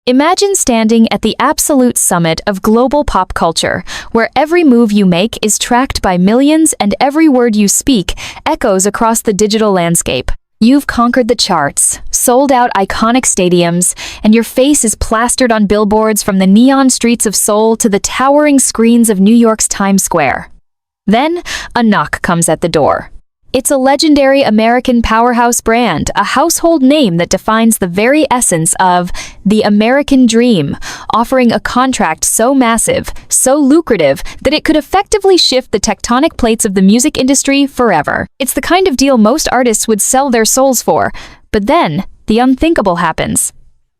Imagine standing at the absolute summit of global pop culture, where every move you make is tracked by millions and every word you speak echoes across the digital landscape. You've conquered the charts, sold out iconic stadiums, and your face is plastered on billboards from the neon streets of Seoul to the towering screens of New York's Times Square. Then, a knock comes at the door. It's a legendary American powerhouse brand, a household name that defines the very essence of the American dream, offering a contract so massive, so lucrative, that it could effectively shift the tectonic plates of the music industry forever. It's the kind of deal most artists would sell their souls for. But then, the unthinkable happens.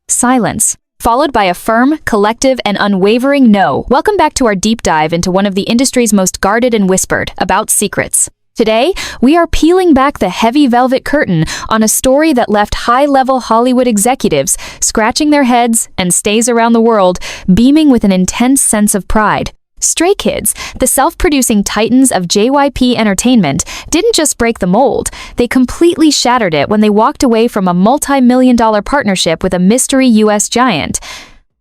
Silence, followed by a firm, collective, and unwavering no. Welcome back to our deep dive into one of the industry's most guarded and whispered about secrets. Today, we are peeling back the heavy velvet curtain on a story that left high-level Hollywood executives scratching their heads and stays around the world beaming with an intense sense of pride. Stray Kids, the self-producing titans of JYP Entertainment, didn't just break the mold, they completely shattered it when they walked away from a multi-million-dollar partnership with a mystery US giant.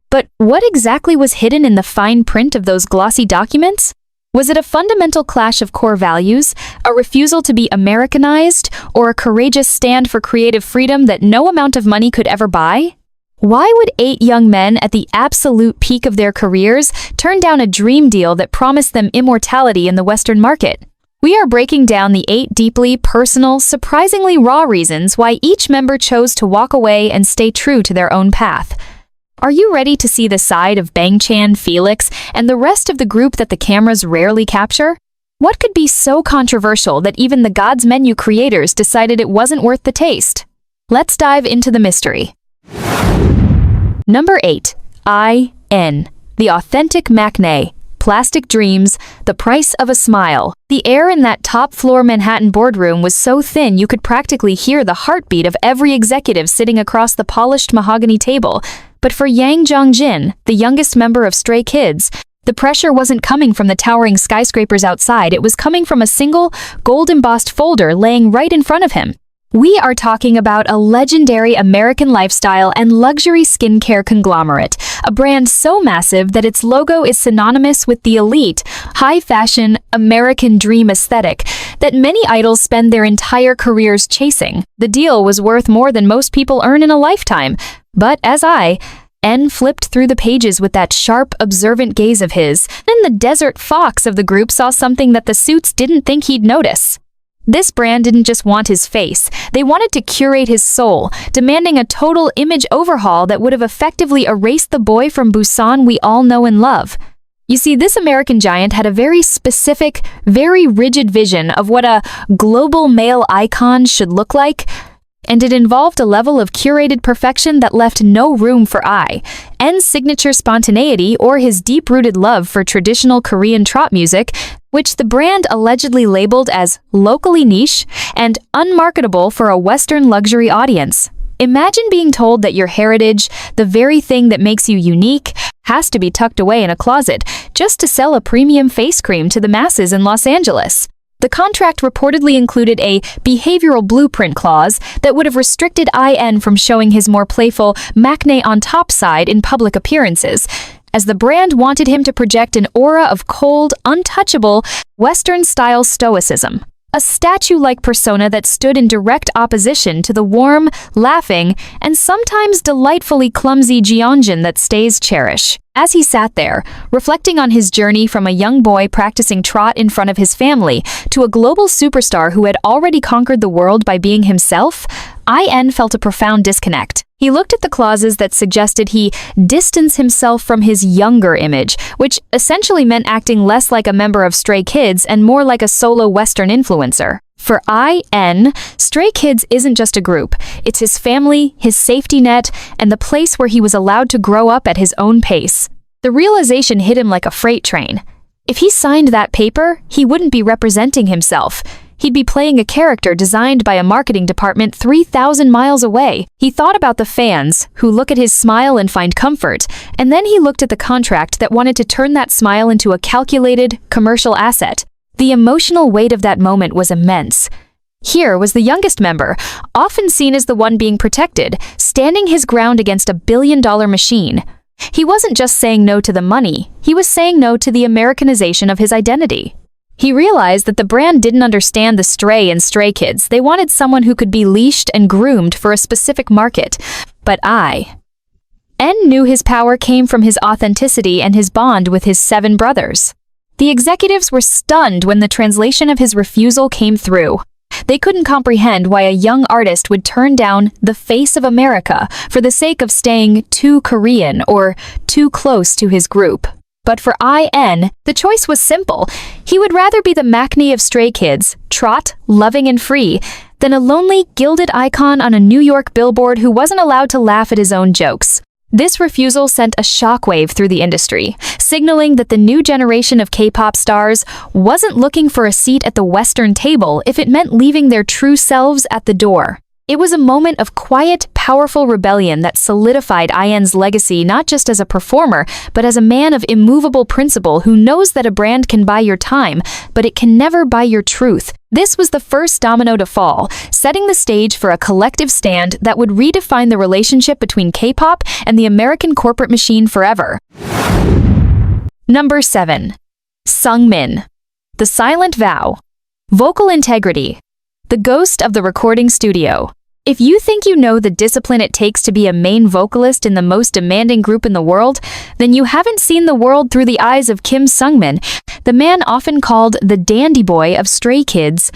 But what exactly was hidden in the fine print of those glossy documents? Was it a fundamental clash of core values, a refusal to be Americanized, or a courageous stand for creative freedom that no amount of money could ever buy? Why would 8 young men at the absolute peak of their careers turn down a dream deal that promised them immortality in the Western market? We are breaking down the 8 deeply personal, surprisingly raw reasons why each member chose to walk away and stay true to their own path. Are you ready to see the side of Bangchan, Felix, and the rest of the group that the cameras rarely capture? What could be so controversial that even the God's Menu creators decided it wasn't worth the taste? Let's dive into the mystery. Number 8. IN. The authentic matinee. Plastic dreams, the price of a smile. The air in that top-floor Manhattan boardroom was so thin you could practically hear the heartbeat of every executive sitting across the polished mahogany table. But for Yang Jongjin, the youngest member of Stray Kids, the pressure wasn't coming from the towering skyscrapers outside, it was coming from a single, gold-embossed folder laying right in front of him. We are talking about a legendary American lifestyle and luxury skincare conglomerate, a brand so massive that its logo is synonymous with the elite, high-fashion, American dream aesthetic that many idols spend their entire careers chasing. The deal was worth more than most people earn in a lifetime. But as N flipped through the pages with that sharp, observant gaze of his, then the desert fox of the group saw something that the suits didn't think he'd notice. This brand didn't just want his face, they wanted to curate his soul, demanding a total image overhaul that would have effectively erased the boy from Busan we all know and love. You see, this American giant had a very specific, very rigid vision of what a global male icon should look like, and it involved a level of curated perfection that left no room for N's signature spontaneity or his deep-rooted love for traditional Korean trot music, which the brand allegedly labeled as locally niche and unmarketable for a Western luxury audience. Imagine being told that your heritage, the very thing that makes you unique, has to be tucked away in a closet just to sell a premium face cream to the masses in Los Angeles. The contract reportedly included a behavioral blueprint clause that would have restricted IN from showing his more playful matinee on top side in public appearances, as the brand wanted him to project an aura of cold, untouchable, Western-style stoicism. A statue-like persona that stood in direct opposition to the warm, laughing, and sometimes delightfully clumsy Hyunjin that stays cherish. As he sat there, reflecting on his journey from a young boy practicing trot in front of his family to a global superstar who had already conquered the world by being himself, IN felt a profound disconnect. He looked at the clauses that suggested he distance himself from his younger image, which essentially meant acting less like a member of Stray Kids and more like a solo Western influencer. For IN, Stray Kids isn't just a group. It's his family, his safety net, and the place where he was allowed to grow up at his own pace. The realization hit him like a freight train. If he signed that paper, he wouldn't be representing himself. He'd be playing a character designed by a marketing department 3,000 miles away. He thought about the fans, who look at his smile and find comfort, and then he looked at the contract that wanted to turn that smile into a calculated, commercial asset. The emotional weight of that moment was immense. Here was the youngest member, often seen as the one being protected, standing his ground against a billion-dollar machine. He wasn't just saying no to the money, he was saying no to the Americanization of his identity. He realized that the brand didn't understand the stray and stray kids. They wanted someone who could be leashed and groomed for a specific market. But N knew his power came from his authenticity and his bond with his 7 brothers. The executives were stunned when the translation of his refusal came through. They couldn't comprehend why a young artist would turn down the face of America for the sake of staying too Korean or too close to his group. But for IN, the choice was simple. He would rather be the Maknae of Stray Kids, trot, loving and free, than a lonely, gilded icon on a New York billboard who wasn't allowed to laugh at his own jokes. This refusal sent a shockwave through the industry, signaling that the new generation of K-pop stars wasn't looking for a seat at the Western table if it meant leaving their true selves at the door. It was a moment of quiet, powerful rebellion that solidified IN's legacy not just as a performer, but as a man of immovable principle who knows that a brand can buy your time, but it can never buy your truth. This was the first domino to fall, setting the stage for a collective stand that would redefine the relationship between K-pop and the American corporate machine forever. Number 7. Seungmin. The Silent Vow. Vocal integrity. The ghost of the recording studio. If you think you know the discipline it takes to be a main vocalist in the most demanding group in the world, then you haven't seen the world through the eyes of Kim Seungmin, the man often called the dandy boy of Stray Kids,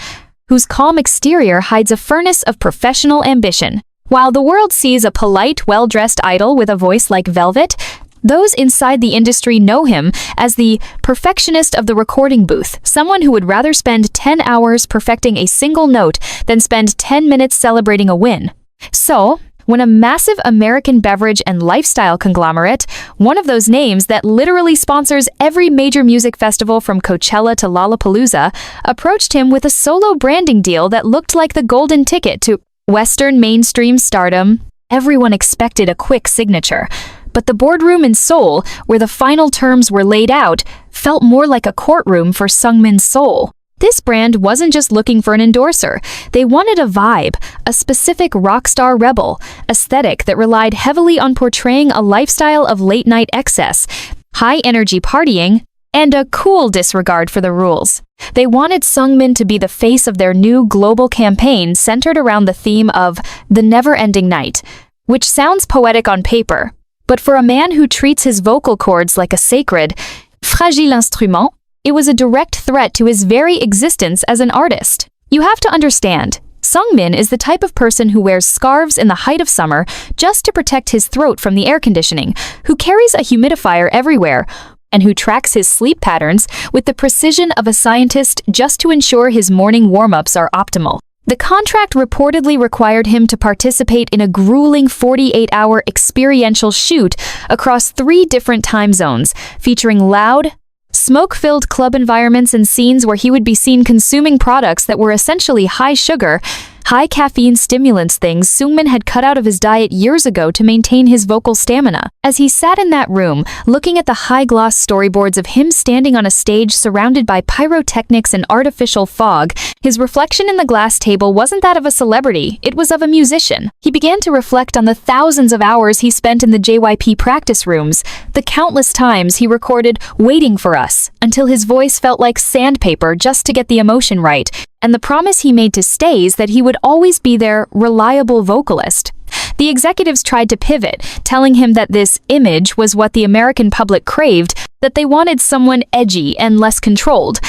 whose calm exterior hides a furnace of professional ambition. While the world sees a polite, well-dressed idol with a voice like velvet, those inside the industry know him as the perfectionist of the recording booth, someone who would rather spend 10 hours perfecting a single note than spend 10 minutes celebrating a win. So, when a massive American beverage and lifestyle conglomerate, one of those names that literally sponsors every major music festival from Coachella to Lollapalooza, approached him with a solo branding deal that looked like the golden ticket to Western mainstream stardom, everyone expected a quick signature. But the boardroom in Seoul, where the final terms were laid out, felt more like a courtroom for Seungmin's soul. This brand wasn't just looking for an endorser. They wanted a vibe, a specific rock star rebel aesthetic that relied heavily on portraying a lifestyle of late-night excess, high-energy partying, and a cool disregard for the rules. They wanted Seungmin to be the face of their new global campaign centered around the theme of the never-ending night, which sounds poetic on paper. But for a man who treats his vocal cords like a sacred, fragile instrument, it was a direct threat to his very existence as an artist. You have to understand, Seungmin is the type of person who wears scarves in the height of summer just to protect his throat from the air conditioning, who carries a humidifier everywhere, and who tracks his sleep patterns with the precision of a scientist just to ensure his morning warm-ups are optimal. The contract reportedly required him to participate in a grueling 48-hour experiential shoot across 3 different time zones, featuring loud, smoke-filled club environments and scenes where he would be seen consuming products that were essentially high-sugar, high-caffeine stimulants, things Seungmin had cut out of his diet years ago to maintain his vocal stamina. As he sat in that room, looking at the high-gloss storyboards of him standing on a stage surrounded by pyrotechnics and artificial fog, his reflection in the glass table wasn't that of a celebrity, it was of a musician. He began to reflect on the thousands of hours he spent in the JYP practice rooms, the countless times he recorded "Waiting for Us" until his voice felt like sandpaper just to get the emotion right, and the promise he made to Stays that he would always be their reliable vocalist. The executives tried to pivot, telling him that this image was what the American public craved, that they wanted someone edgy and less controlled.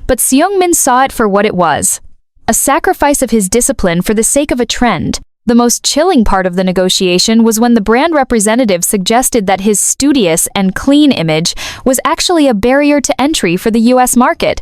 But Seungmin saw it for what it was, a sacrifice of his discipline for the sake of a trend. The most chilling part of the negotiation was when the brand representative suggested that his studious and clean image was actually a barrier to entry for the US market,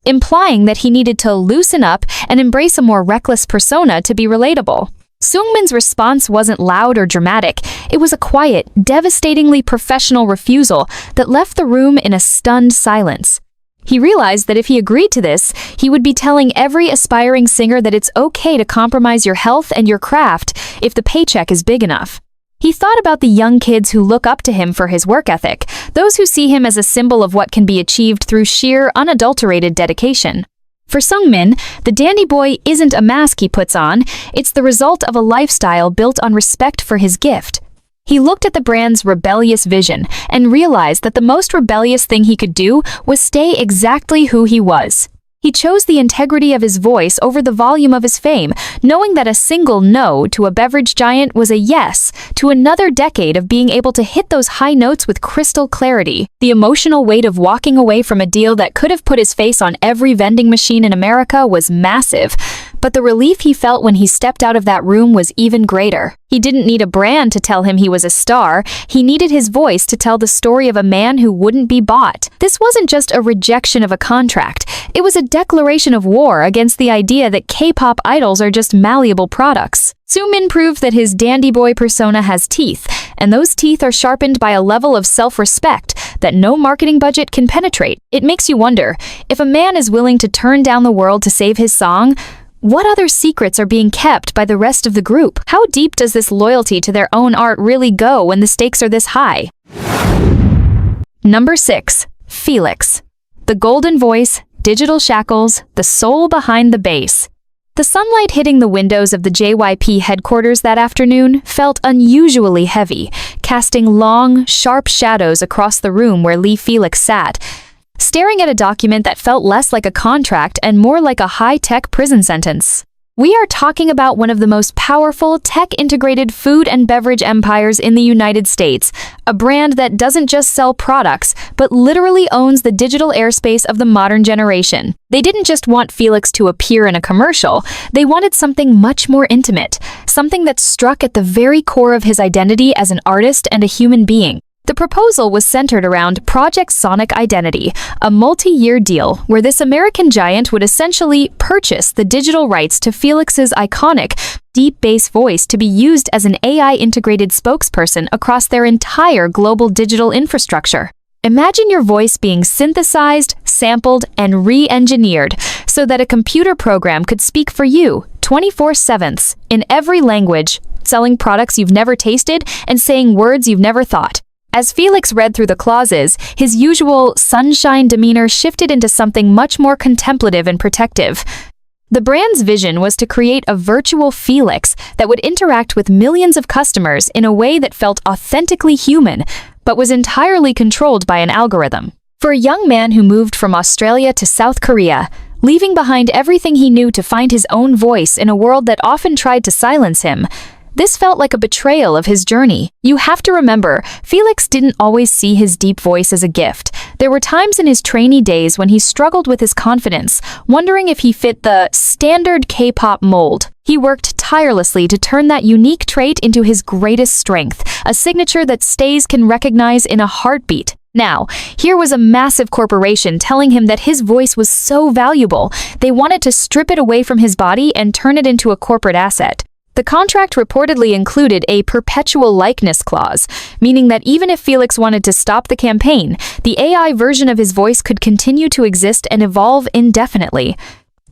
implying that he needed to loosen up and embrace a more reckless persona to be relatable. Seungmin's response wasn't loud or dramatic. It was a quiet, devastatingly professional refusal that left the room in a stunned silence. He realized that if he agreed to this, he would be telling every aspiring singer that it's okay to compromise your health and your craft if the paycheck is big enough. He thought about the young kids who look up to him for his work ethic, those who see him as a symbol of what can be achieved through sheer, unadulterated dedication. For Seungmin, the dandy boy isn't a mask he puts on, it's the result of a lifestyle built on respect for his gift. He looked at the brand's rebellious vision and realized that the most rebellious thing he could do was stay exactly who he was. He chose the integrity of his voice over the volume of his fame, knowing that a single no to a beverage giant was a yes to another decade of being able to hit those high notes with crystal clarity. The emotional weight of walking away from a deal that could have put his face on every vending machine in America was massive, but the relief he felt when he stepped out of that room was even greater. He didn't need a brand to tell him he was a star, he needed his voice to tell the story of a man who wouldn't be bought. This wasn't just a rejection of a contract, it was a declaration of war against the idea that K-pop idols are just malleable products. Seungmin proved that his dandy boy persona has teeth, and those teeth are sharpened by a level of self-respect that no marketing budget can penetrate. It makes you wonder, if a man is willing to turn down the world to save his song, what other secrets are being kept by the rest of the group? How deep does this loyalty to their own art really go when the stakes are this high? Number 6. Felix. The golden voice, digital shackles, the soul behind the bass. The sunlight hitting the windows of the JYP headquarters that afternoon felt unusually heavy, casting long, sharp shadows across the room where Felix sat, staring at a document that felt less like a contract and more like a high-tech prison sentence. We are talking about one of the most powerful, tech-integrated food and beverage empires in the United States, a brand that doesn't just sell products, but literally owns the digital airspace of the modern generation. They didn't just want Felix to appear in a commercial, they wanted something much more intimate, something that struck at the very core of his identity as an artist and a human being. The proposal was centered around Project Sonic Identity, a multi-year deal where this American giant would essentially purchase the digital rights to Felix's iconic, deep bass voice to be used as an AI-integrated spokesperson across their entire global digital infrastructure. Imagine your voice being synthesized, sampled, and re-engineered so that a computer program could speak for you 24/7 in every language, selling products you've never tasted and saying words you've never thought. As Felix read through the clauses, his usual sunshine demeanor shifted into something much more contemplative and protective. The brand's vision was to create a virtual Felix that would interact with millions of customers in a way that felt authentically human, but was entirely controlled by an algorithm. For a young man who moved from Australia to South Korea, leaving behind everything he knew to find his own voice in a world that often tried to silence him, this felt like a betrayal of his journey. You have to remember, Felix didn't always see his deep voice as a gift. There were times in his trainee days when he struggled with his confidence, wondering if he fit the standard K-pop mold. He worked tirelessly to turn that unique trait into his greatest strength, a signature that Stays can recognize in a heartbeat. Now, here was a massive corporation telling him that his voice was so valuable, they wanted to strip it away from his body and turn it into a corporate asset. The contract reportedly included a perpetual likeness clause, meaning that even if Felix wanted to stop the campaign, the AI version of his voice could continue to exist and evolve indefinitely.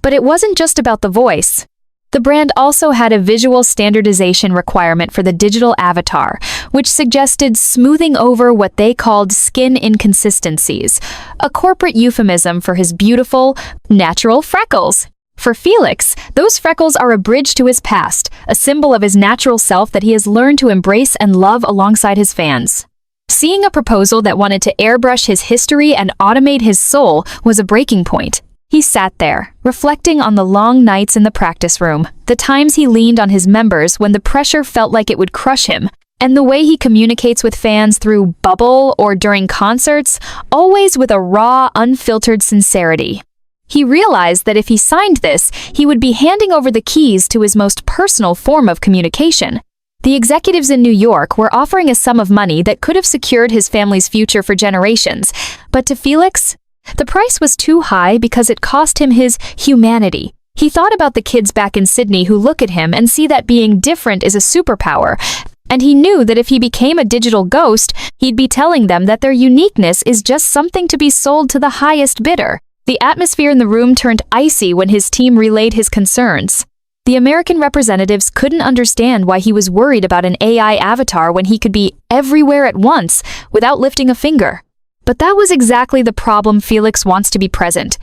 But it wasn't just about the voice. The brand also had a visual standardization requirement for the digital avatar, which suggested smoothing over what they called skin inconsistencies, a corporate euphemism for his beautiful, natural freckles. For Felix, those freckles are a bridge to his past, a symbol of his natural self that he has learned to embrace and love alongside his fans. Seeing a proposal that wanted to airbrush his history and automate his soul was a breaking point. He sat there, reflecting on the long nights in the practice room, the times he leaned on his members when the pressure felt like it would crush him, and the way he communicates with fans through Bubble or during concerts, always with a raw, unfiltered sincerity. He realized that if he signed this, he would be handing over the keys to his most personal form of communication. The executives in New York were offering a sum of money that could have secured his family's future for generations, but to Felix, the price was too high because it cost him his humanity. He thought about the kids back in Sydney who look at him and see that being different is a superpower, and he knew that if he became a digital ghost, he'd be telling them that their uniqueness is just something to be sold to the highest bidder. The atmosphere in the room turned icy when his team relayed his concerns. The American representatives couldn't understand why he was worried about an AI avatar when he could be everywhere at once without lifting a finger. But that was exactly the problem. Felix wants to be present.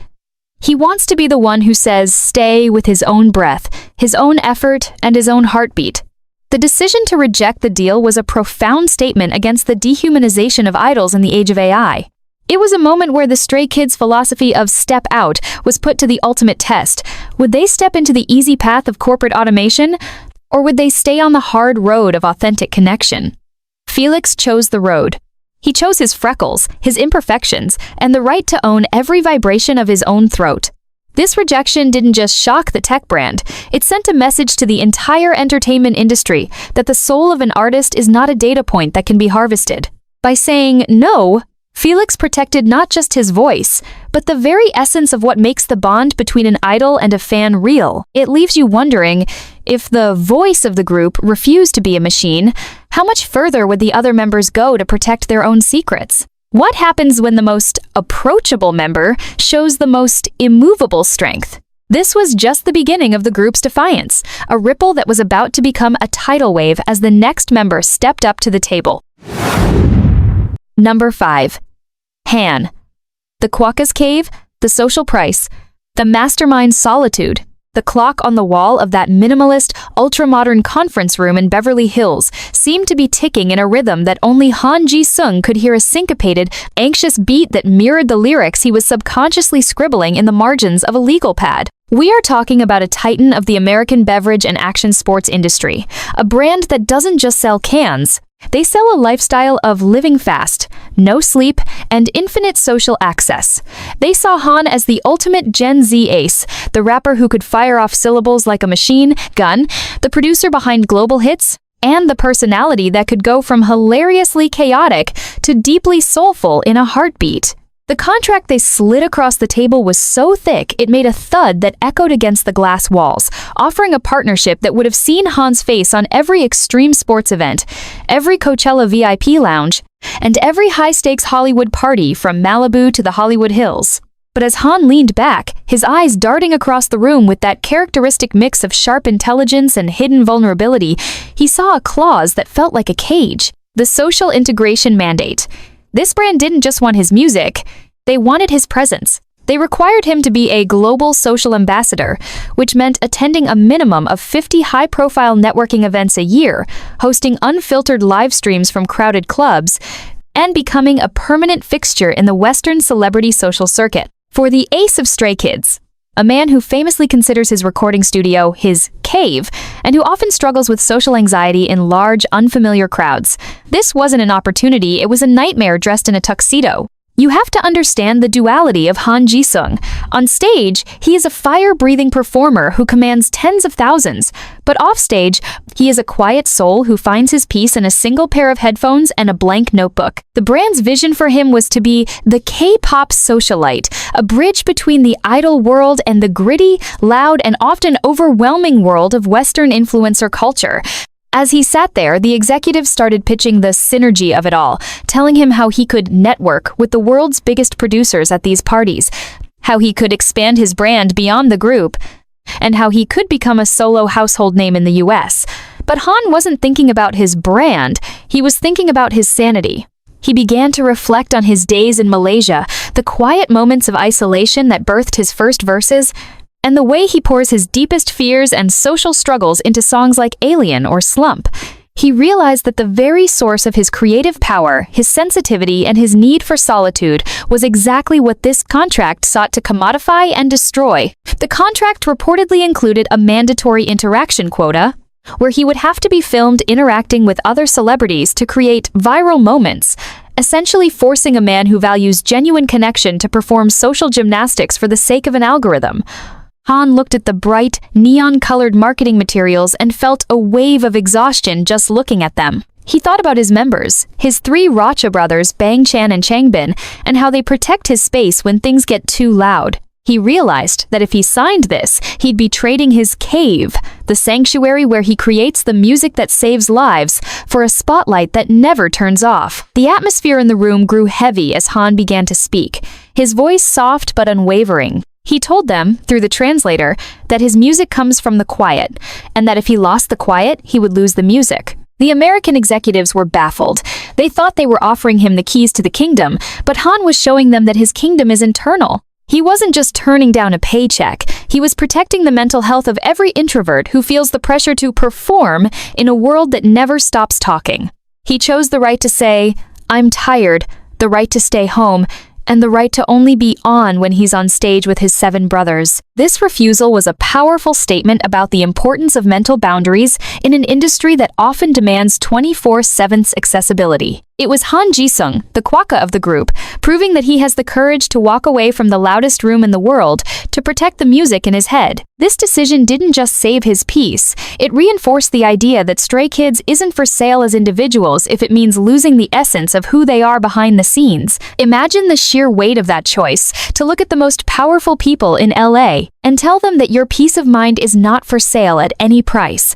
He wants to be the one who says stay with his own breath, his own effort, and his own heartbeat. The decision to reject the deal was a profound statement against the dehumanization of idols in the age of AI. It was a moment where the Stray Kids' philosophy of step out was put to the ultimate test. Would they step into the easy path of corporate automation, or would they stay on the hard road of authentic connection? Felix chose the road. He chose his freckles, his imperfections, and the right to own every vibration of his own throat. This rejection didn't just shock the tech brand, it sent a message to the entire entertainment industry that the soul of an artist is not a data point that can be harvested. By saying no, Felix protected not just his voice, but the very essence of what makes the bond between an idol and a fan real. It leaves you wondering, if the voice of the group refused to be a machine, how much further would the other members go to protect their own secrets? What happens when the most approachable member shows the most immovable strength? This was just the beginning of the group's defiance, a ripple that was about to become a tidal wave as the next member stepped up to the table. Number 5. Han. The Quokka's Cave, the social price, the mastermind's solitude. The clock on the wall of that minimalist, ultra-modern conference room in Beverly Hills seemed to be ticking in a rhythm that only Han Ji-sung could hear, a syncopated, anxious beat that mirrored the lyrics he was subconsciously scribbling in the margins of a legal pad. We are talking about a titan of the American beverage and action sports industry, a brand that doesn't just sell cans. They sell a lifestyle of living fast, no sleep, and infinite social access. They saw Han as the ultimate Gen Z ace, the rapper who could fire off syllables like a machine gun, the producer behind global hits, and the personality that could go from hilariously chaotic to deeply soulful in a heartbeat. The contract they slid across the table was so thick it made a thud that echoed against the glass walls, offering a partnership that would have seen Han's face on every extreme sports event, every Coachella VIP lounge, and every high-stakes Hollywood party from Malibu to the Hollywood Hills. But as Han leaned back, his eyes darting across the room with that characteristic mix of sharp intelligence and hidden vulnerability, he saw a clause that felt like a cage: the social integration mandate. This brand didn't just want his music, they wanted his presence. They required him to be a global social ambassador, which meant attending a minimum of 50 high-profile networking events a year, hosting unfiltered live streams from crowded clubs, and becoming a permanent fixture in the Western celebrity social circuit. For the ace of Stray Kids, a man who famously considers his recording studio his cave, and who often struggles with social anxiety in large, unfamiliar crowds, this wasn't an opportunity, it was a nightmare dressed in a tuxedo. You have to understand the duality of Han Ji-sung. On stage, he is a fire-breathing performer who commands tens of thousands, but offstage, he is a quiet soul who finds his peace in a single pair of headphones and a blank notebook. The brand's vision for him was to be the K-pop socialite, a bridge between the idol world and the gritty, loud, and often overwhelming world of Western influencer culture. As he sat there, the executives started pitching the synergy of it all, telling him how he could network with the world's biggest producers at these parties, how he could expand his brand beyond the group, and how he could become a solo household name in the US. But Han wasn't thinking about his brand, he was thinking about his sanity. He began to reflect on his days in Malaysia, the quiet moments of isolation that birthed his first verses, and the way he pours his deepest fears and social struggles into songs like Alien or Slump. He realized that the very source of his creative power, his sensitivity, and his need for solitude was exactly what this contract sought to commodify and destroy. The contract reportedly included a mandatory interaction quota, where he would have to be filmed interacting with other celebrities to create viral moments, essentially forcing a man who values genuine connection to perform social gymnastics for the sake of an algorithm. Han looked at the bright, neon-colored marketing materials and felt a wave of exhaustion just looking at them. He thought about his members, his 3 Racha brothers, Bang Chan and Changbin, and how they protect his space when things get too loud. He realized that if he signed this, he'd be trading his cave, the sanctuary where he creates the music that saves lives, for a spotlight that never turns off. The atmosphere in the room grew heavy as Han began to speak, his voice soft but unwavering. He told them, through the translator, that his music comes from the quiet, and that if he lost the quiet, he would lose the music. The American executives were baffled. They thought they were offering him the keys to the kingdom, but Han was showing them that his kingdom is internal. He wasn't just turning down a paycheck, he was protecting the mental health of every introvert who feels the pressure to perform in a world that never stops talking. He chose the right to say, "I'm tired," the right to stay home, and the right to only be on when he's on stage with his 7 brothers. This refusal was a powerful statement about the importance of mental boundaries in an industry that often demands 24/7 accessibility. It was Han Ji-sung, the kwaka of the group, proving that he has the courage to walk away from the loudest room in the world to protect the music in his head. This decision didn't just save his peace, it reinforced the idea that Stray Kids isn't for sale as individuals if it means losing the essence of who they are behind the scenes. Imagine the sheer weight of that choice, to look at the most powerful people in LA and tell them that your peace of mind is not for sale at any price.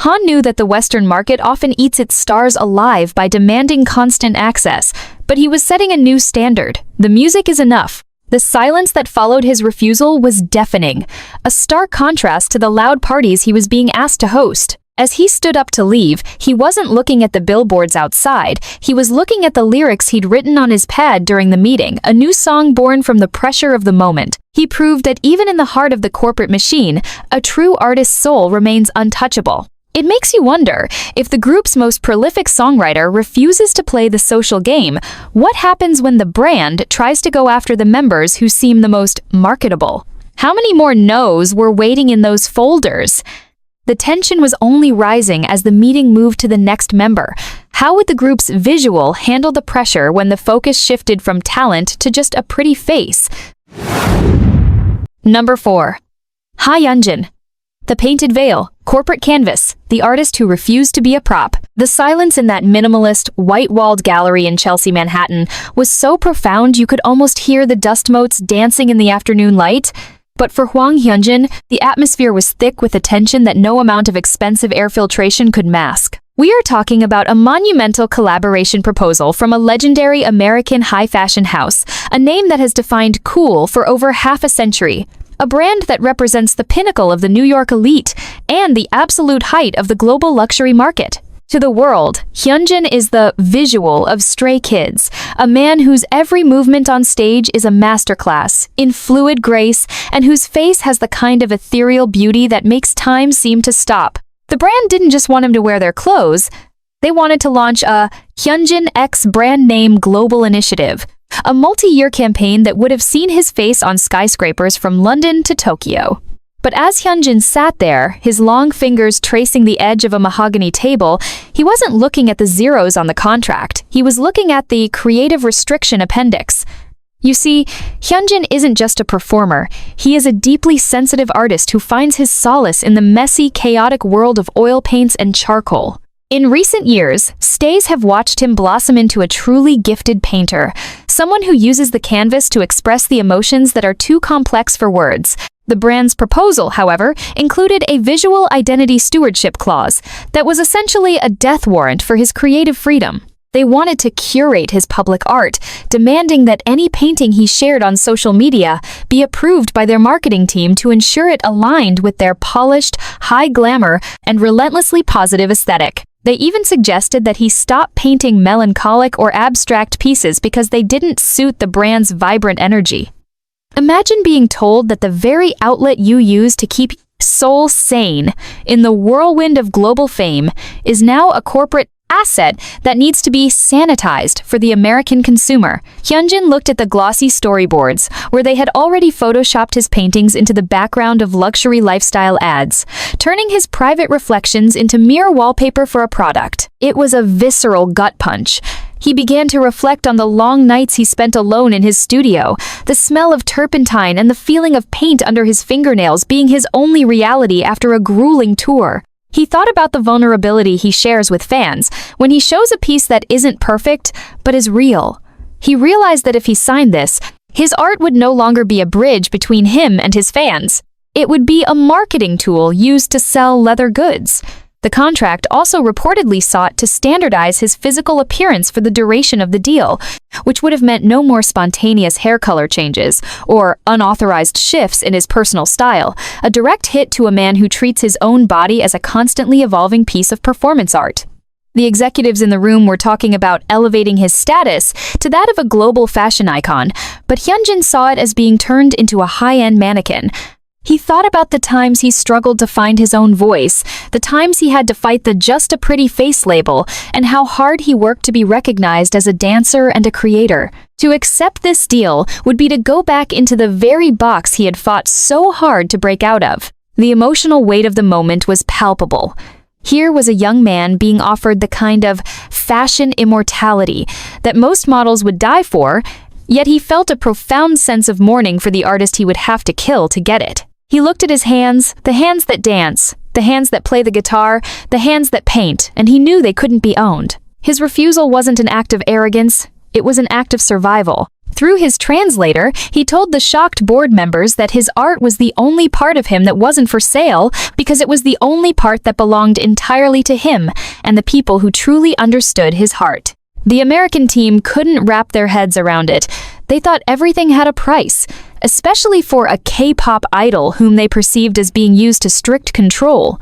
Han knew that the Western market often eats its stars alive by demanding constant access, but he was setting a new standard. The music is enough. The silence that followed his refusal was deafening, a stark contrast to the loud parties he was being asked to host. As he stood up to leave, he wasn't looking at the billboards outside, he was looking at the lyrics he'd written on his pad during the meeting, a new song born from the pressure of the moment. He proved that even in the heart of the corporate machine, a true artist's soul remains untouchable. It makes you wonder, if the group's most prolific songwriter refuses to play the social game, what happens when the brand tries to go after the members who seem the most marketable? How many more no's were waiting in those folders? The tension was only rising as the meeting moved to the next member. How would the group's visual handle the pressure when the focus shifted from talent to just a pretty face? Number 4. Hyunjin. The painted veil, corporate canvas, the artist who refused to be a prop. The silence in that minimalist, white-walled gallery in Chelsea, Manhattan, was so profound you could almost hear the dust motes dancing in the afternoon light. But for Hwang Hyunjin, the atmosphere was thick with a tension that no amount of expensive air filtration could mask. We are talking about a monumental collaboration proposal from a legendary American high-fashion house, a name that has defined cool for over half a century. A brand that represents the pinnacle of the New York elite and the absolute height of the global luxury market. To the world, Hyunjin is the visual of Stray Kids, a man whose every movement on stage is a masterclass in fluid grace and whose face has the kind of ethereal beauty that makes time seem to stop. The brand didn't just want him to wear their clothes, they wanted to launch a Hyunjin X brand name global initiative, a multi-year campaign that would have seen his face on skyscrapers from London to Tokyo. But as Hyunjin sat there, his long fingers tracing the edge of a mahogany table, he wasn't looking at the zeros on the contract. He was looking at the creative restriction appendix. You see, Hyunjin isn't just a performer. He is a deeply sensitive artist who finds his solace in the messy, chaotic world of oil paints and charcoal. In recent years, stays have watched him blossom into a truly gifted painter, someone who uses the canvas to express the emotions that are too complex for words. The brand's proposal, however, included a visual identity stewardship clause that was essentially a death warrant for his creative freedom. They wanted to curate his public art, demanding that any painting he shared on social media be approved by their marketing team to ensure it aligned with their polished, high glamour, and relentlessly positive aesthetic. They even suggested that he stop painting melancholic or abstract pieces because they didn't suit the brand's vibrant energy. Imagine being told that the very outlet you use to keep soul sane in the whirlwind of global fame is now a corporate asset that needs to be sanitized for the American consumer. Hyunjin looked at the glossy storyboards, where they had already photoshopped his paintings into the background of luxury lifestyle ads, turning his private reflections into mere wallpaper for a product. It was a visceral gut punch. He began to reflect on the long nights he spent alone in his studio, the smell of turpentine and the feeling of paint under his fingernails being his only reality after a grueling tour. He thought about the vulnerability he shares with fans when he shows a piece that isn't perfect, but is real. He realized that if he signed this, his art would no longer be a bridge between him and his fans. It would be a marketing tool used to sell leather goods. The contract also reportedly sought to standardize his physical appearance for the duration of the deal, which would have meant no more spontaneous hair color changes or unauthorized shifts in his personal style, a direct hit to a man who treats his own body as a constantly evolving piece of performance art. The executives in the room were talking about elevating his status to that of a global fashion icon, but Hyunjin saw it as being turned into a high-end mannequin. He thought about the times he struggled to find his own voice, the times he had to fight the just a pretty face label, and how hard he worked to be recognized as a dancer and a creator. To accept this deal would be to go back into the very box he had fought so hard to break out of. The emotional weight of the moment was palpable. Here was a young man being offered the kind of fashion immortality that most models would die for, yet he felt a profound sense of mourning for the artist he would have to kill to get it. He looked at his hands, the hands that dance, the hands that play the guitar, the hands that paint, and he knew they couldn't be owned. His refusal wasn't an act of arrogance, it was an act of survival. Through his translator, he told the shocked board members that his art was the only part of him that wasn't for sale because it was the only part that belonged entirely to him and the people who truly understood his heart. The American team couldn't wrap their heads around it. They thought everything had a price, especially for a K-pop idol whom they perceived as being used to strict control.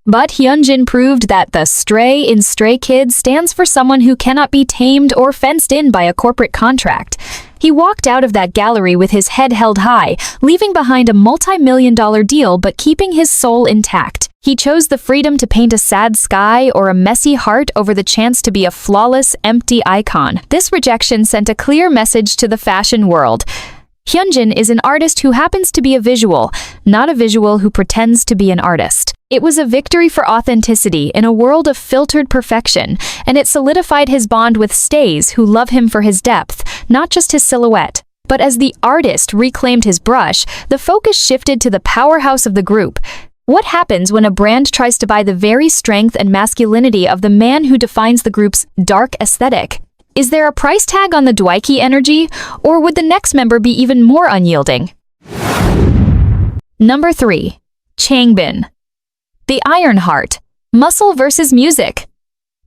But Hyunjin proved that the stray in Stray Kids stands for someone who cannot be tamed or fenced in by a corporate contract. He walked out of that gallery with his head held high, leaving behind a multi-million-dollar deal but keeping his soul intact. He chose the freedom to paint a sad sky or a messy heart over the chance to be a flawless, empty icon. This rejection sent a clear message to the fashion world. Hyunjin is an artist who happens to be a visual, not a visual who pretends to be an artist. It was a victory for authenticity in a world of filtered perfection, and it solidified his bond with stays who love him for his depth, not just his silhouette. But as the artist reclaimed his brush, the focus shifted to the powerhouse of the group. What happens when a brand tries to buy the very strength and masculinity of the man who defines the group's dark aesthetic? Is there a price tag on the Dwiki energy, or would the next member be even more unyielding? Number 3. Changbin. The Ironheart. Muscle versus music.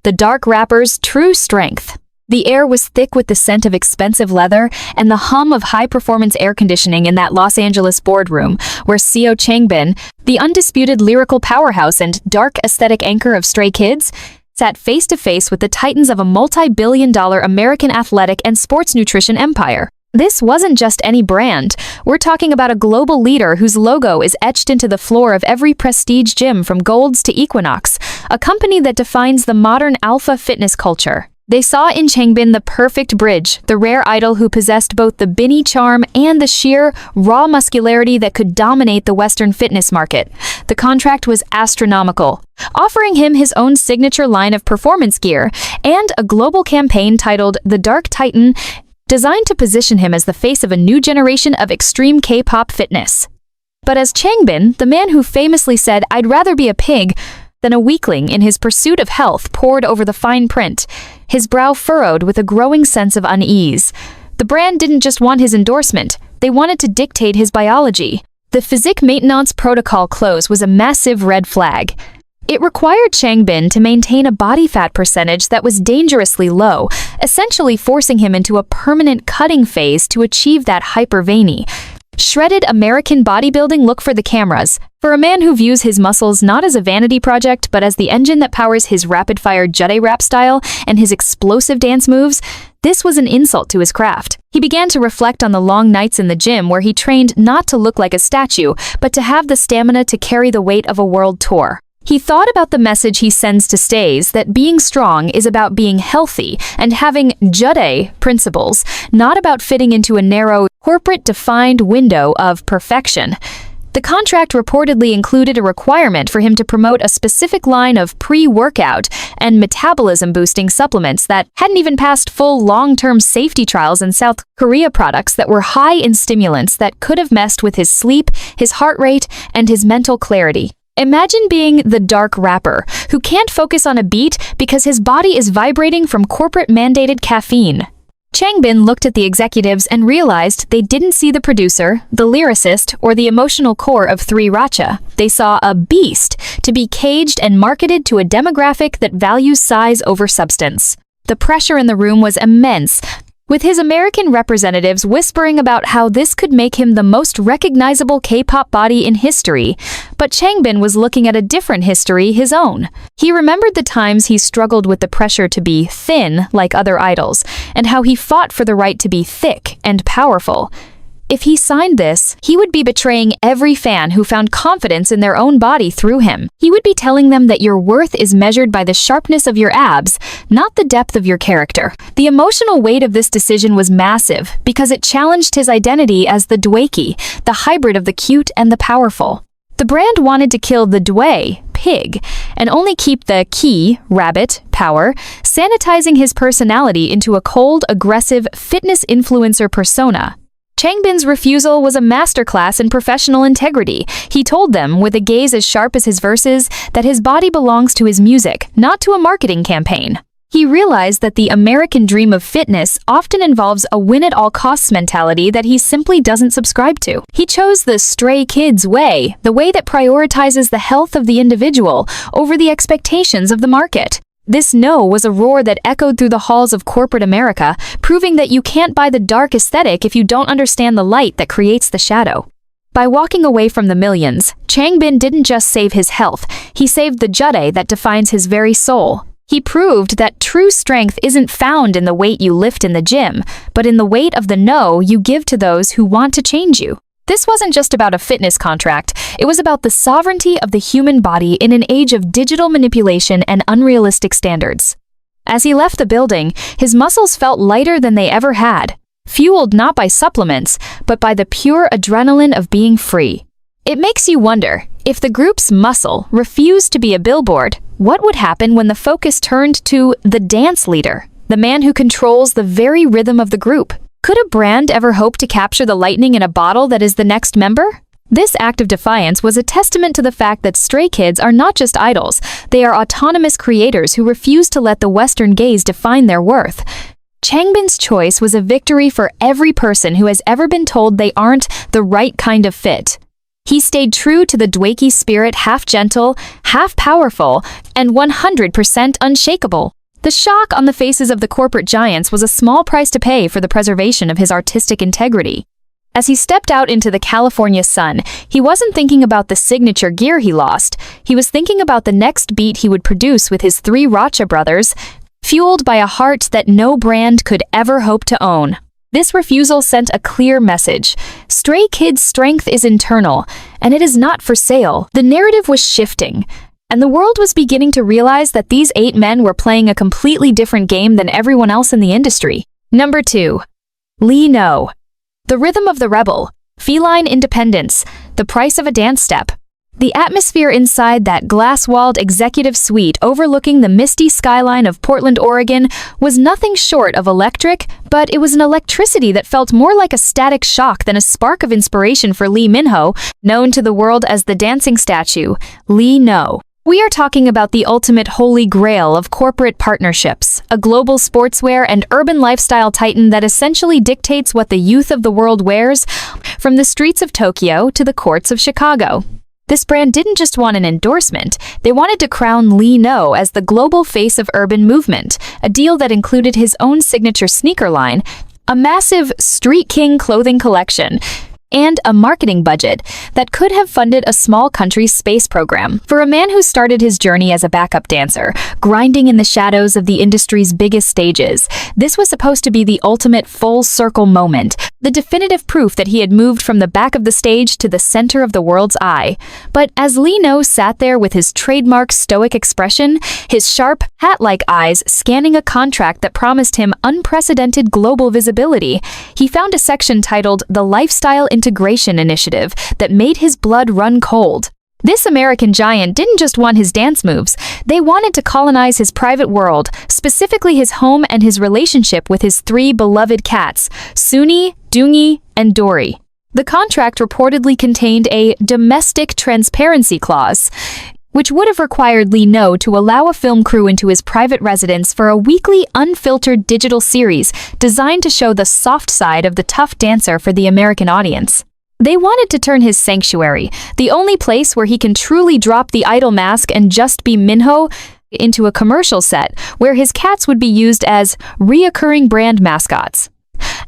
The dark rapper's true strength. The air was thick with the scent of expensive leather and the hum of high-performance air conditioning in that Los Angeles boardroom, where CEO Changbin, the undisputed lyrical powerhouse and dark aesthetic anchor of Stray Kids, sat face-to-face with the titans of a multi-billion-dollar American athletic and sports nutrition empire. This wasn't just any brand. We're talking about a global leader whose logo is etched into the floor of every prestige gym from Gold's to Equinox, a company that defines the modern alpha fitness culture. They saw in Changbin the perfect bridge, the rare idol who possessed both the Binny charm and the sheer, raw muscularity that could dominate the Western fitness market. The contract was astronomical, offering him his own signature line of performance gear and a global campaign titled The Dark Titan, designed to position him as the face of a new generation of extreme K-pop fitness. But as Changbin, the man who famously said, "I'd rather be a pig than a weakling in his pursuit of health," pored over the fine print, his brow furrowed with a growing sense of unease. The brand didn't just want his endorsement, they wanted to dictate his biology. The physique maintenance protocol clause was a massive red flag. It required Changbin to maintain a body fat percentage that was dangerously low, essentially forcing him into a permanent cutting phase to achieve that hyper-veiny, shredded American bodybuilding look for the cameras. For a man who views his muscles not as a vanity project but as the engine that powers his rapid-fire Judde rap style and his explosive dance moves, this was an insult to his craft. He began to reflect on the long nights in the gym where he trained not to look like a statue, but to have the stamina to carry the weight of a world tour. He thought about the message he sends to stays that being strong is about being healthy and having Judde principles, not about fitting into a narrow, corporate-defined window of perfection. The contract reportedly included a requirement for him to promote a specific line of pre-workout and metabolism-boosting supplements that hadn't even passed full long-term safety trials in South Korea, products that were high in stimulants that could have messed with his sleep, his heart rate, and his mental clarity. Imagine being the dark rapper who can't focus on a beat because his body is vibrating from corporate-mandated caffeine. Changbin looked at the executives and realized they didn't see the producer, the lyricist, or the emotional core of 3RACHA. They saw a beast to be caged and marketed to a demographic that values size over substance. The pressure in the room was immense, with his American representatives whispering about how this could make him the most recognizable K-pop body in history. But Changbin was looking at a different history, his own. He remembered the times he struggled with the pressure to be thin like other idols, and how he fought for the right to be thick and powerful. If he signed this, he would be betraying every fan who found confidence in their own body through him. He would be telling them that your worth is measured by the sharpness of your abs, not the depth of your character. The emotional weight of this decision was massive because it challenged his identity as the Dwaeki, the hybrid of the cute and the powerful. The brand wanted to kill the Dway, pig, and only keep the Ki, rabbit, power, sanitizing his personality into a cold, aggressive, fitness influencer persona. Changbin's refusal was a masterclass in professional integrity. He told them, with a gaze as sharp as his verses, that his body belongs to his music, not to a marketing campaign. He realized that the American dream of fitness often involves a win-at-all-costs mentality that he simply doesn't subscribe to. He chose the Stray Kids way, the way that prioritizes the health of the individual over the expectations of the market. This no was a roar that echoed through the halls of corporate America, proving that you can't buy the dark aesthetic if you don't understand the light that creates the shadow. By walking away from the millions, Changbin didn't just save his health, he saved the jade that defines his very soul. He proved that true strength isn't found in the weight you lift in the gym, but in the weight of the no you give to those who want to change you. This wasn't just about a fitness contract, it was about the sovereignty of the human body in an age of digital manipulation and unrealistic standards. As he left the building, his muscles felt lighter than they ever had, fueled not by supplements, but by the pure adrenaline of being free. It makes you wonder, if the group's muscle refused to be a billboard, what would happen when the focus turned to the dance leader, the man who controls the very rhythm of the group? Could a brand ever hope to capture the lightning in a bottle that is the next member? This act of defiance was a testament to the fact that Stray Kids are not just idols, they are autonomous creators who refuse to let the Western gaze define their worth. Changbin's choice was a victory for every person who has ever been told they aren't the right kind of fit. He stayed true to the Dwaeki spirit, half gentle, half powerful, and 100% unshakable. The shock on the faces of the corporate giants was a small price to pay for the preservation of his artistic integrity. As he stepped out into the California sun, he wasn't thinking about the signature gear he lost. He was thinking about the next beat he would produce with his 3 Racha brothers, fueled by a heart that no brand could ever hope to own. This refusal sent a clear message. Stray Kids' strength is internal, and it is not for sale. The narrative was shifting, and the world was beginning to realize that these 8 men were playing a completely different game than everyone else in the industry. Number 2. Lee No. The rhythm of the rebel, feline independence, the price of a dance step. The atmosphere inside that glass-walled executive suite overlooking the misty skyline of Portland, Oregon, was nothing short of electric, but it was an electricity that felt more like a static shock than a spark of inspiration for Lee Min-ho, known to the world as the dancing statue, Lee No. We are talking about the ultimate holy grail of corporate partnerships, a global sportswear and urban lifestyle titan that essentially dictates what the youth of the world wears, from the streets of Tokyo to the courts of Chicago. This brand didn't just want an endorsement, they wanted to crown Lee No as the global face of urban movement, a deal that included his own signature sneaker line, a massive Street King clothing collection, and a marketing budget that could have funded a small country's space program. For a man who started his journey as a backup dancer, grinding in the shadows of the industry's biggest stages, this was supposed to be the ultimate full-circle moment, the definitive proof that he had moved from the back of the stage to the center of the world's eye. But as Lee No sat there with his trademark stoic expression, his sharp, hat-like eyes scanning a contract that promised him unprecedented global visibility, he found a section titled The Lifestyle Integration Initiative that made his blood run cold. This American giant didn't just want his dance moves, they wanted to colonize his private world, specifically his home and his relationship with his 3 beloved cats, Suni, Doongi, and Dory. The contract reportedly contained a domestic transparency clause, which would have required Lee No to allow a film crew into his private residence for a weekly, unfiltered digital series designed to show the soft side of the tough dancer for the American audience. They wanted to turn his sanctuary, the only place where he can truly drop the idol mask and just be Minho, into a commercial set where his cats would be used as reoccurring brand mascots.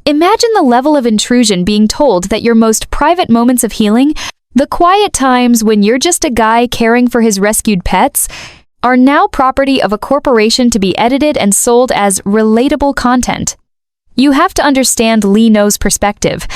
Imagine the level of intrusion being told that your most private moments of healing, the quiet times when you're just a guy caring for his rescued pets, are now property of a corporation to be edited and sold as relatable content. You have to understand Lee No's perspective.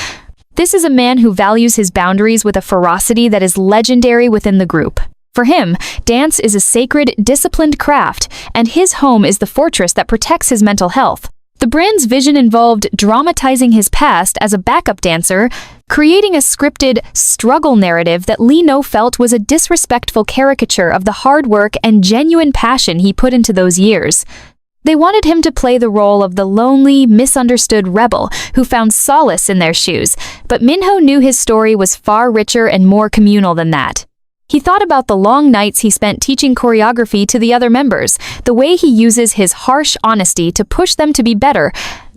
This is a man who values his boundaries with a ferocity that is legendary within the group. For him, dance is a sacred, disciplined craft, and his home is the fortress that protects his mental health. The brand's vision involved dramatizing his past as a backup dancer, creating a scripted struggle narrative that Lee No felt was a disrespectful caricature of the hard work and genuine passion he put into those years. They wanted him to play the role of the lonely, misunderstood rebel who found solace in their shoes, but Minho knew his story was far richer and more communal than that. He thought about the long nights he spent teaching choreography to the other members, the way he uses his harsh honesty to push them to be better,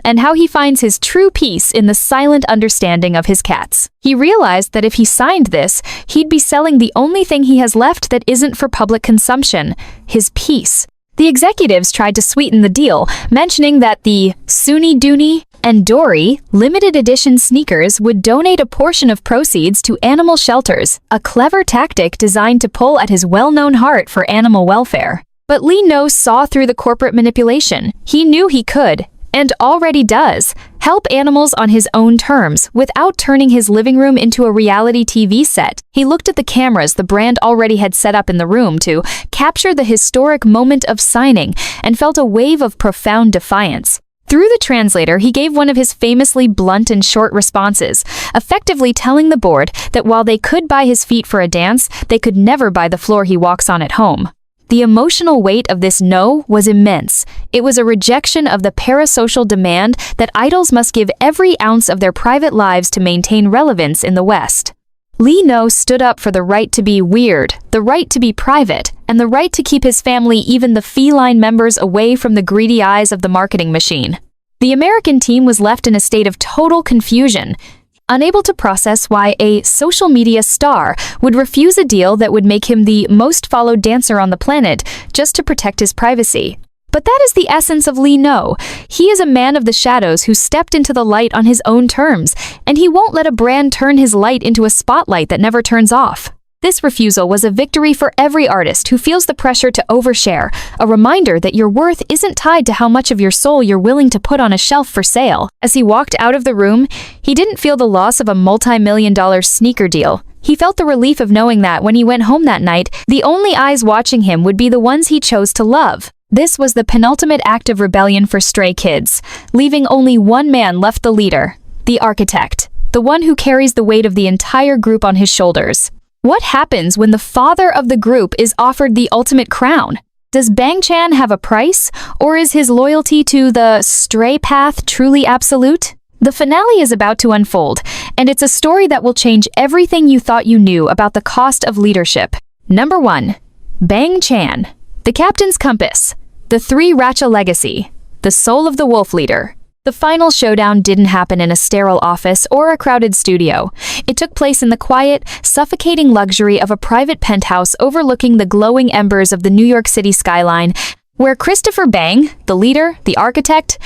and how he finds his true peace in the silent understanding of his cats. He realized that if he signed this, he'd be selling the only thing he has left that isn't for public consumption, his peace. The executives tried to sweeten the deal, mentioning that the Suni Dooney and Dory limited edition sneakers would donate a portion of proceeds to animal shelters, a clever tactic designed to pull at his well-known heart for animal welfare. But Lee No saw through the corporate manipulation. He knew he could, and already does, help animals on his own terms without turning his living room into a reality TV set. He looked at the cameras the brand already had set up in the room to capture the historic moment of signing and felt a wave of profound defiance. Through the translator, he gave one of his famously blunt and short responses, effectively telling the board that while they could buy his feet for a dance, they could never buy the floor he walks on at home. The emotional weight of this no was immense. It was a rejection of the parasocial demand that idols must give every ounce of their private lives to maintain relevance in the West. Lee No stood up for the right to be weird, the right to be private, and the right to keep his family, even the feline members, away from the greedy eyes of the marketing machine. The American team was left in a state of total confusion, unable to process why a social media star would refuse a deal that would make him the most followed dancer on the planet just to protect his privacy. But that is the essence of Lee No. He is a man of the shadows who stepped into the light on his own terms, and he won't let a brand turn his light into a spotlight that never turns off. This refusal was a victory for every artist who feels the pressure to overshare, a reminder that your worth isn't tied to how much of your soul you're willing to put on a shelf for sale. As he walked out of the room, he didn't feel the loss of a multi-million-dollar sneaker deal. He felt the relief of knowing that when he went home that night, the only eyes watching him would be the ones he chose to love. This was the penultimate act of rebellion for Stray Kids, leaving only one man left, the leader, the architect, the one who carries the weight of the entire group on his shoulders. What happens when the father of the group is offered the ultimate crown? Does Bang Chan have a price, or is his loyalty to the stray path truly absolute? The finale is about to unfold, and it's a story that will change everything you thought you knew about the cost of leadership. Number 1. Bang Chan, the captain's compass, the Three Racha legacy, the soul of the wolf leader. The final showdown didn't happen in a sterile office or a crowded studio. It took place in the quiet, suffocating luxury of a private penthouse overlooking the glowing embers of the New York City skyline, where Christopher Bang, the leader, the architect,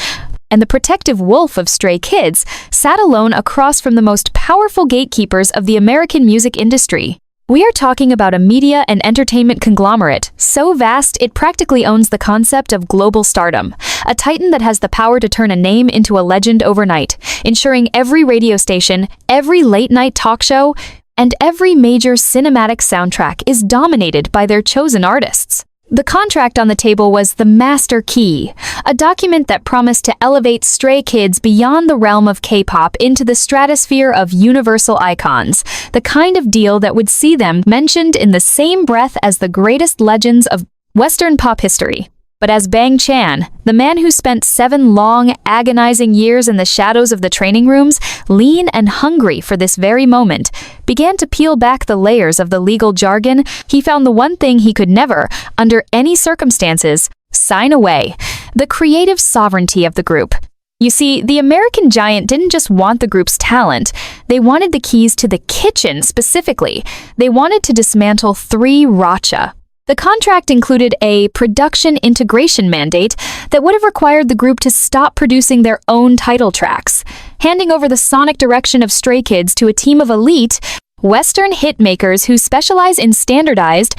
and the protective wolf of Stray Kids, sat alone across from the most powerful gatekeepers of the American music industry. We are talking about a media and entertainment conglomerate so vast it practically owns the concept of global stardom, a titan that has the power to turn a name into a legend overnight, ensuring every radio station, every late-night talk show, and every major cinematic soundtrack is dominated by their chosen artists. The contract on the table was the Master Key, a document that promised to elevate Stray Kids beyond the realm of K-pop into the stratosphere of universal icons, the kind of deal that would see them mentioned in the same breath as the greatest legends of Western pop history. But as Bang Chan, the man who spent 7 long, agonizing years in the shadows of the training rooms, lean and hungry for this very moment, began to peel back the layers of the legal jargon, he found the one thing he could never, under any circumstances, sign away: the creative sovereignty of the group. You see, the American giant didn't just want the group's talent, they wanted the keys to the kitchen specifically. They wanted to dismantle Three Racha. The contract included a production integration mandate that would have required the group to stop producing their own title tracks, handing over the sonic direction of Stray Kids to a team of elite, Western hitmakers who specialize in standardized,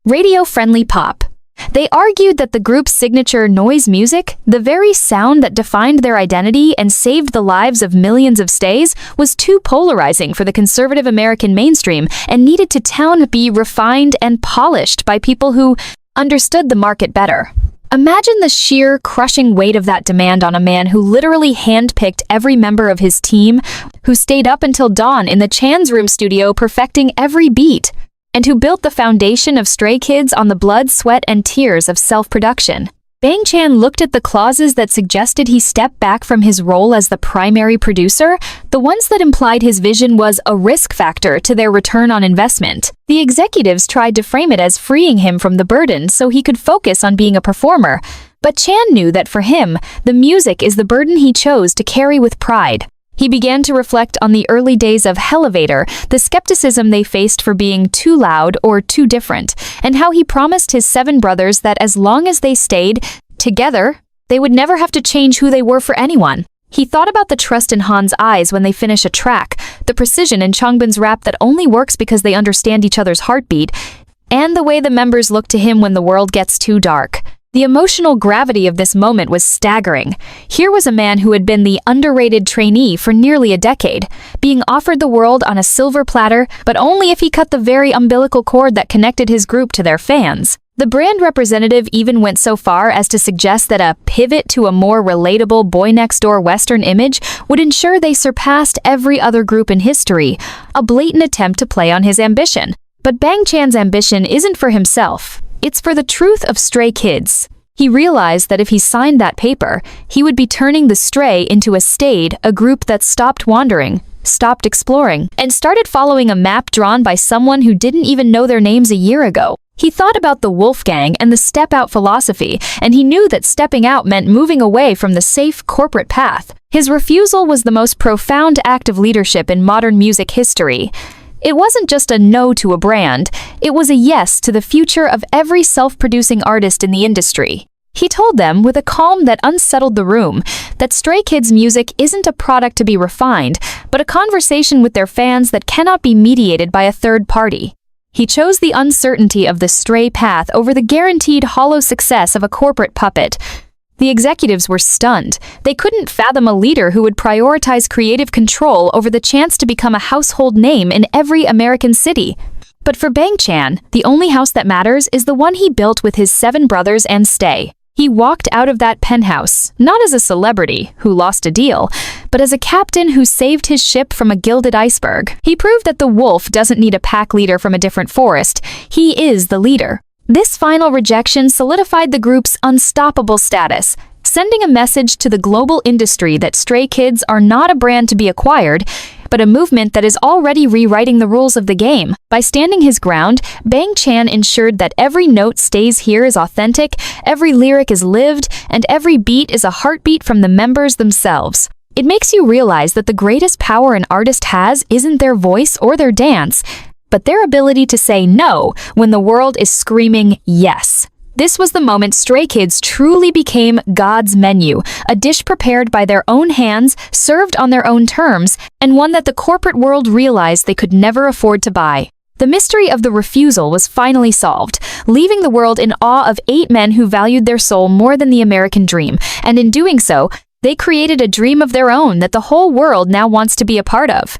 radio-friendly pop. They argued that the group's signature noise music, the very sound that defined their identity and saved the lives of millions of stays, was too polarizing for the conservative American mainstream and needed to be refined and polished by people who understood the market better. Imagine the sheer, crushing weight of that demand on a man who literally handpicked every member of his team, who stayed up until dawn in the Chan's room studio perfecting every beat, and who built the foundation of Stray Kids on the blood, sweat, and tears of self-production. Bang Chan looked at the clauses that suggested he step back from his role as the primary producer, the ones that implied his vision was a risk factor to their return on investment. The executives tried to frame it as freeing him from the burden so he could focus on being a performer, but Chan knew that for him, the music is the burden he chose to carry with pride. He began to reflect on the early days of Hellevator, the skepticism they faced for being too loud or too different, and how he promised his 7 brothers that as long as they stayed together, they would never have to change who they were for anyone. He thought about the trust in Han's eyes when they finish a track, the precision in Changbin's rap that only works because they understand each other's heartbeat, and the way the members look to him when the world gets too dark. The emotional gravity of this moment was staggering. Here was a man who had been the underrated trainee for nearly a decade, being offered the world on a silver platter, but only if he cut the very umbilical cord that connected his group to their fans. The brand representative even went so far as to suggest that a pivot to a more relatable boy-next-door Western image would ensure they surpassed every other group in history, a blatant attempt to play on his ambition. But Bang Chan's ambition isn't for himself. It's for the truth of Stray Kids. He realized that if he signed that paper, he would be turning the Stray into a group that stopped wandering, stopped exploring, and started following a map drawn by someone who didn't even know their names a year ago. He thought about the Wolfgang and the step-out philosophy, and he knew that stepping out meant moving away from the safe corporate path. His refusal was the most profound act of leadership in modern music history. It wasn't just a no to a brand, it was a yes to the future of every self-producing artist in the industry. He told them, with a calm that unsettled the room, that Stray Kids' music isn't a product to be refined, but a conversation with their fans that cannot be mediated by a third party. He chose the uncertainty of the Stray path over the guaranteed hollow success of a corporate puppet. The executives were stunned. They couldn't fathom a leader who would prioritize creative control over the chance to become a household name in every American city. But for Bang Chan, the only house that matters is the one he built with his 7 brothers and Stay. He walked out of that penthouse, not as a celebrity who lost a deal, but as a captain who saved his ship from a gilded iceberg. He proved that the wolf doesn't need a pack leader from a different forest. He is the leader. This final rejection solidified the group's unstoppable status, sending a message to the global industry that Stray Kids are not a brand to be acquired, but a movement that is already rewriting the rules of the game. By standing his ground, Bang Chan ensured that every note stays here is authentic, every lyric is lived, and every beat is a heartbeat from the members themselves. It makes you realize that the greatest power an artist has isn't their voice or their dance, but their ability to say no when the world is screaming yes. This was the moment Stray Kids truly became God's menu, a dish prepared by their own hands, served on their own terms, and one that the corporate world realized they could never afford to buy. The mystery of the refusal was finally solved, leaving the world in awe of 8 men who valued their soul more than the American dream, and in doing so, they created a dream of their own that the whole world now wants to be a part of.